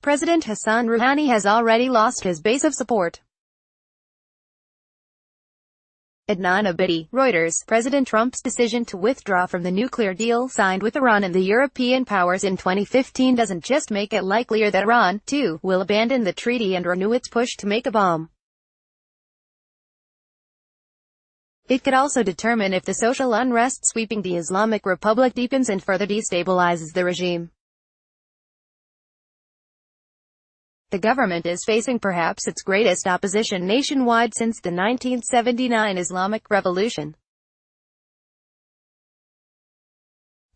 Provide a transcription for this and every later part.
President Hassan Rouhani has already lost his base of support. Adnan Abidi, Reuters. President Trump's decision to withdraw from the nuclear deal signed with Iran and the European powers in 2015 doesn't just make it likelier that Iran, too, will abandon the treaty and renew its push to make a bomb. It could also determine if the social unrest sweeping the Islamic Republic deepens and further destabilizes the regime. The government is facing perhaps its greatest opposition nationwide since the 1979 Islamic Revolution.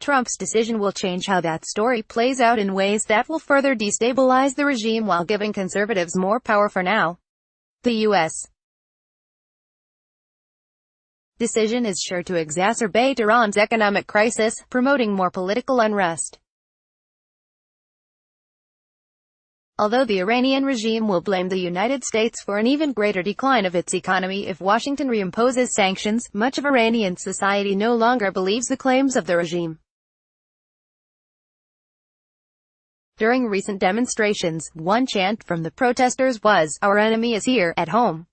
Trump's decision will change how that story plays out in ways that will further destabilize the regime while giving conservatives more power for now. The U.S. decision is sure to exacerbate Iran's economic crisis, promoting more political unrest. Although the Iranian regime will blame the United States for an even greater decline of its economy if Washington reimposes sanctions, much of Iranian society no longer believes the claims of the regime. During recent demonstrations, one chant from the protesters was, "Our enemy is here, at home.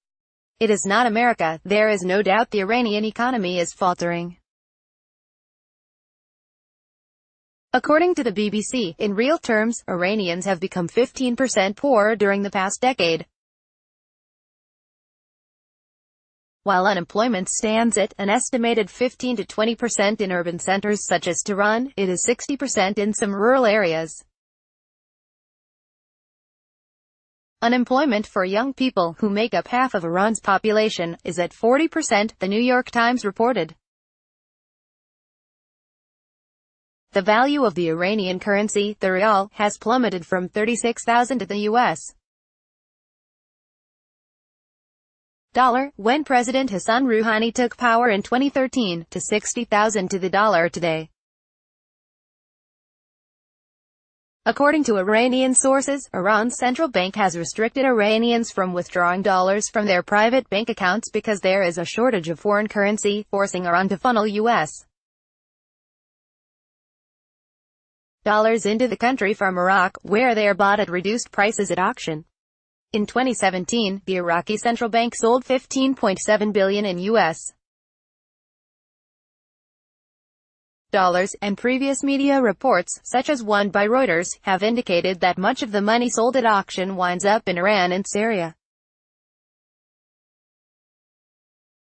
It is not America." There is no doubt the Iranian economy is faltering. According to the BBC, in real terms, Iranians have become 15% poorer during the past decade. While unemployment stands at an estimated 15 to 20% in urban centers such as Tehran, it is 60% in some rural areas. Unemployment for young people, who make up half of Iran's population, is at 40%, the New York Times reported. The value of the Iranian currency, the rial, has plummeted from 36,000 to the U.S. dollar, when President Hassan Rouhani took power in 2013, to 60,000 to the dollar today. According to Iranian sources, Iran's central bank has restricted Iranians from withdrawing dollars from their private bank accounts because there is a shortage of foreign currency, forcing Iran to funnel U.S. dollars into the country from Iraq, where they are bought at reduced prices at auction. In 2017, the Iraqi central bank sold $15.7 billion in U.S. dollars, and previous media reports, such as one by Reuters, have indicated that much of the money sold at auction winds up in Iran and Syria.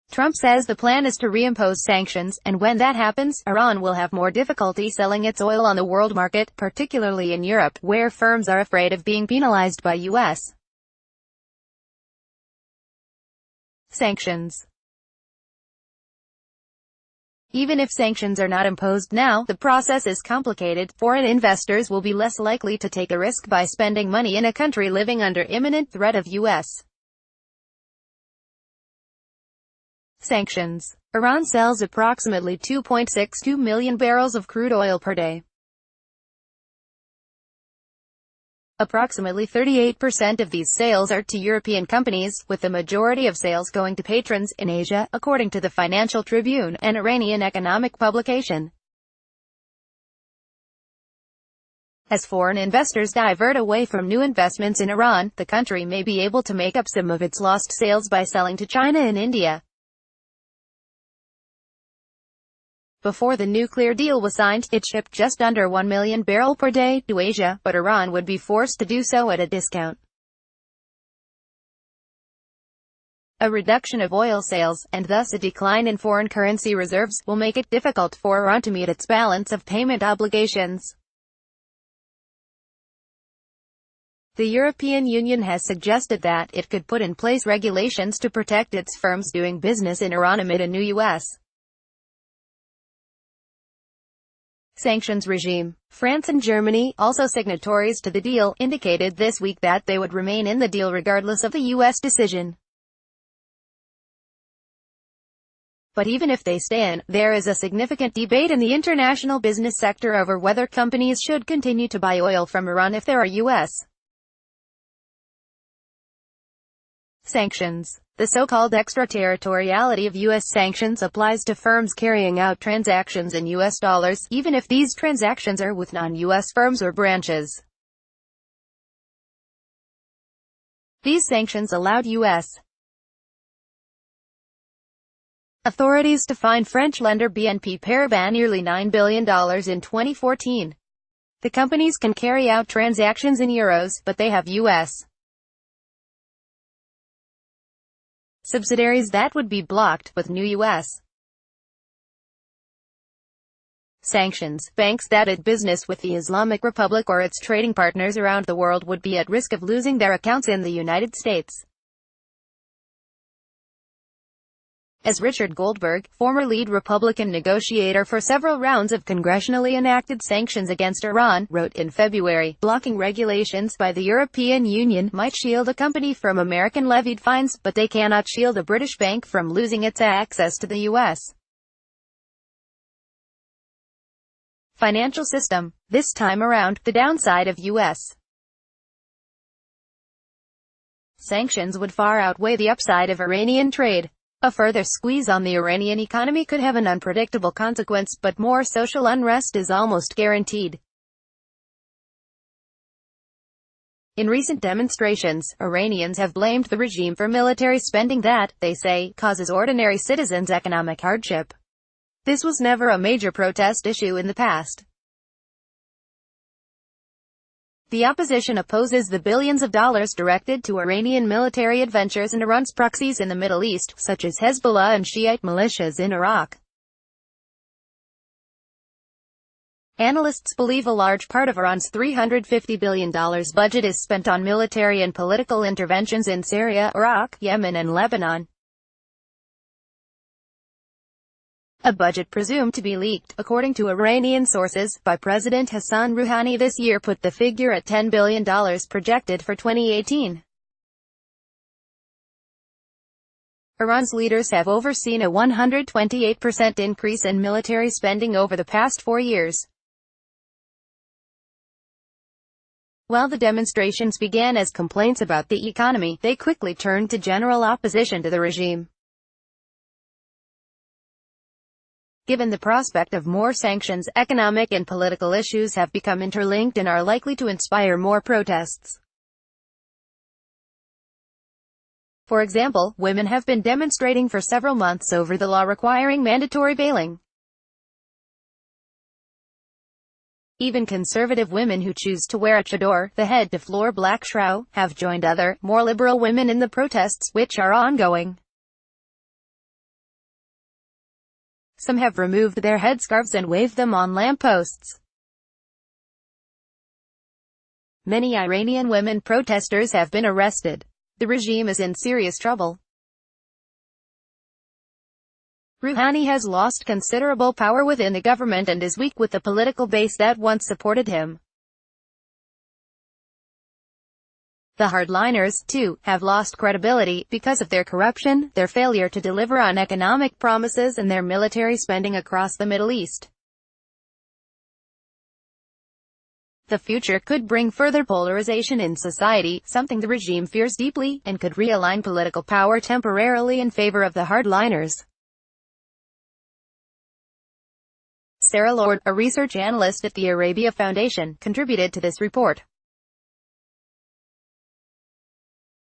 Trump says the plan is to reimpose sanctions, and when that happens, Iran will have more difficulty selling its oil on the world market, particularly in Europe, where firms are afraid of being penalized by U.S. sanctions. Even if sanctions are not imposed now, the process is complicated. Foreign investors will be less likely to take a risk by spending money in a country living under imminent threat of U.S. sanctions. Iran sells approximately 2.62 million barrels of crude oil per day. Approximately 38% of these sales are to European companies, with the majority of sales going to patrons in Asia, according to the Financial Tribune, an Iranian economic publication. As foreign investors divert away from new investments in Iran, the country may be able to make up some of its lost sales by selling to China and India. Before the nuclear deal was signed, it shipped just under 1 million barrels per day to Asia, but Iran would be forced to do so at a discount. A reduction of oil sales, and thus a decline in foreign currency reserves, will make it difficult for Iran to meet its balance of payment obligations. The European Union has suggested that it could put in place regulations to protect its firms doing business in Iran amid a new U.S. sanctions regime. France and Germany, also signatories to the deal, indicated this week that they would remain in the deal regardless of the U.S. decision. But even if they stay in, there is a significant debate in the international business sector over whether companies should continue to buy oil from Iran if there are U.S. sanctions. The so-called extraterritoriality of U.S. sanctions applies to firms carrying out transactions in U.S. dollars, even if these transactions are with non-U.S. firms or branches. These sanctions allowed U.S. authorities to fine French lender BNP Paribas nearly $9 billion in 2014. The companies can carry out transactions in euros, but they have U.S. subsidiaries that would be blocked, with new U.S. sanctions. Banks that did business with the Islamic Republic or its trading partners around the world would be at risk of losing their accounts in the United States. As Richard Goldberg, former lead Republican negotiator for several rounds of congressionally enacted sanctions against Iran, wrote in February, blocking regulations by the European Union might shield a company from American-levied fines, but they cannot shield a British bank from losing its access to the U.S. financial system. This time around, the downside of U.S. sanctions would far outweigh the upside of Iranian trade. A further squeeze on the Iranian economy could have an unpredictable consequence, but more social unrest is almost guaranteed. In recent demonstrations, Iranians have blamed the regime for military spending that, they say, causes ordinary citizens economic hardship. This was never a major protest issue in the past. The opposition opposes the billions of dollars directed to Iranian military adventures and Iran's proxies in the Middle East, such as Hezbollah and Shiite militias in Iraq. Analysts believe a large part of Iran's $350 billion budget is spent on military and political interventions in Syria, Iraq, Yemen and Lebanon. A budget presumed to be leaked, according to Iranian sources, by President Hassan Rouhani this year put the figure at $10 billion projected for 2018. Iran's leaders have overseen a 128% increase in military spending over the past 4 years. While the demonstrations began as complaints about the economy, they quickly turned to general opposition to the regime. Given the prospect of more sanctions, economic and political issues have become interlinked and are likely to inspire more protests. For example, women have been demonstrating for several months over the law requiring mandatory veiling. Even conservative women who choose to wear a chador, the head-to-floor black shroud, have joined other, more liberal women in the protests, which are ongoing. Some have removed their headscarves and waved them on lampposts. Many Iranian women protesters have been arrested. The regime is in serious trouble. Rouhani has lost considerable power within the government and is weak with the political base that once supported him. The hardliners, too, have lost credibility, because of their corruption, their failure to deliver on economic promises and their military spending across the Middle East. The future could bring further polarization in society, something the regime fears deeply, and could realign political power temporarily in favor of the hardliners. Sarah Lord, a research analyst at the Arabia Foundation, contributed to this report.